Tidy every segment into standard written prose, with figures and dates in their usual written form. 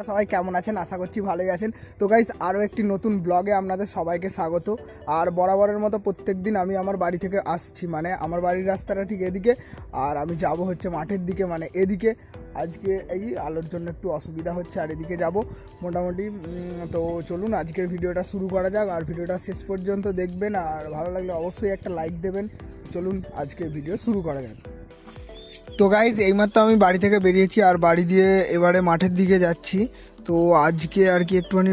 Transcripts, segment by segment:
সবাই কেমন আছেন? আশা করছি ভালোই আছেন। তো গাইস, আরও একটি নতুন ব্লগে আপনাদের সবাইকে স্বাগত। আর বরাবরের মতো প্রত্যেক দিন আমি আমার বাড়ি থেকে আসছি, মানে আমার বাড়ির রাস্তাটা ঠিক এদিকে, আর আমি যাব হচ্ছে মাঠের দিকে, মানে এদিকে। আজকে এই আলোর জন্য একটু অসুবিধা হচ্ছে, আর এদিকে যাব মোটামুটি। তো চলুন আজকের ভিডিওটা শুরু করা যাক, আর ভিডিওটা শেষ পর্যন্ত দেখবেন, আর ভালো লাগলে অবশ্যই একটা লাইক দেবেন। চলুন আজকের ভিডিও শুরু করা যাক। তো গাইজ, এইমাত্র আমি বাড়ি থেকে বেরিয়েছি, আর বাড়ি দিয়ে এবারে মাঠের দিকে যাচ্ছি। তো আজকে আর কি একটুখানি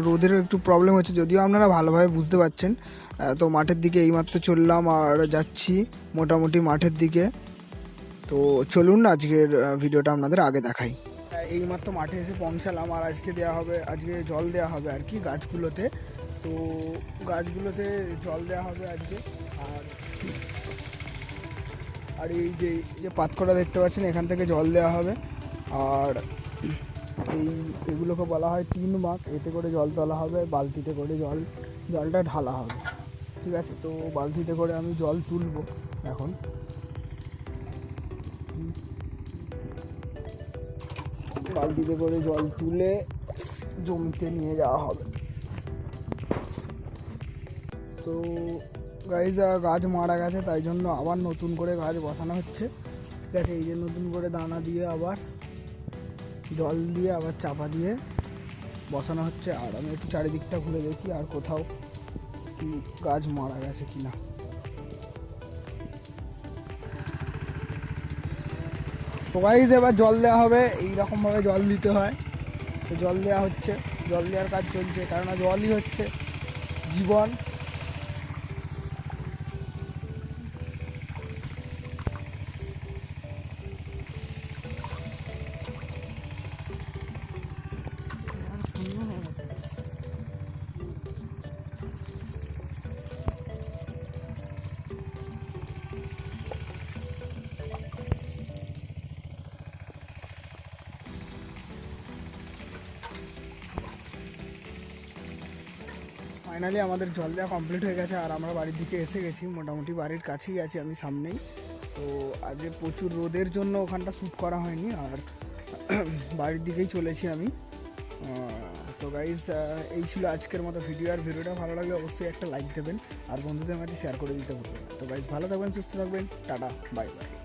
রোদেরও একটু প্রবলেম হচ্ছে, যদিও আপনারা ভালোভাবে বুঝতে পারছেন। তো মাঠের দিকে এইমাত্র চললাম আর যাচ্ছি মোটামুটি মাঠের দিকে। তো চলুন আজকের ভিডিওটা আপনাদের আগে দেখাই। এইমাত্র মাঠে এসে পৌঁছালাম, আর আজকে জল দেওয়া হবে আর কি গাছগুলোতে। তো গাছগুলোতে জল দেওয়া হবে আজকে। আর এই যে পাতকটা দেখতে পাচ্ছেন, এখান থেকে জল দেওয়া হবে। আর এগুলোকে বলা হয় টিন মাগ। এতে করে জল তোলা হবে, বালতিতে করে জলটা ঢালা হবে। ঠিক আছে, তো বালতিতে করে আমি জল তুলব এখন। বালতিতে করে জল তুলে জমিতে নিয়ে যাওয়া হবে। তো গাছ মারা গেছে, তাই জন্য আবার নতুন করে গাছ বসানো হচ্ছে। ঠিক আছে, এই যে নতুন করে দানা দিয়ে আবার জল দিয়ে আবার চাপা দিয়ে বসানো হচ্ছে। আর আমি একটু চারিদিকটা ঘুরে দেখি আর কোথাও কি গাছ মারা গেছে কিনা। তো গাইজ, এবার জল দেওয়া হবে, এইরকমভাবে জল দিতে হয়। তো জল দেওয়া হচ্ছে, জল দেওয়ার কাজ চলছে, কেননা জলই হচ্ছে জীবন। ফাইনালি আমাদের জল দেওয়া কমপ্লিট হয়ে গেছে, আর আমরা বাড়ির দিকে এসে গেছি। মোটামুটি বাড়ির কাছেই আছি আমি, সামনেই। তো আজকে প্রচুর রোদের জন্য ওখানটা শ্যুট করা হয়নি, আর বাড়ির দিকেই চলেছি আমি। তো গাইজ, এই ছিল আজকের মতো ভিডিও। আর ভিডিওটা ভালো লাগলে অবশ্যই একটা লাইক দেবেন, আর বন্ধুদের মাঝে শেয়ার করে দিতে ভুলবেন না। তো গাইজ, ভালো থাকবেন, সুস্থ থাকবেন, টাটা, বাই বাই।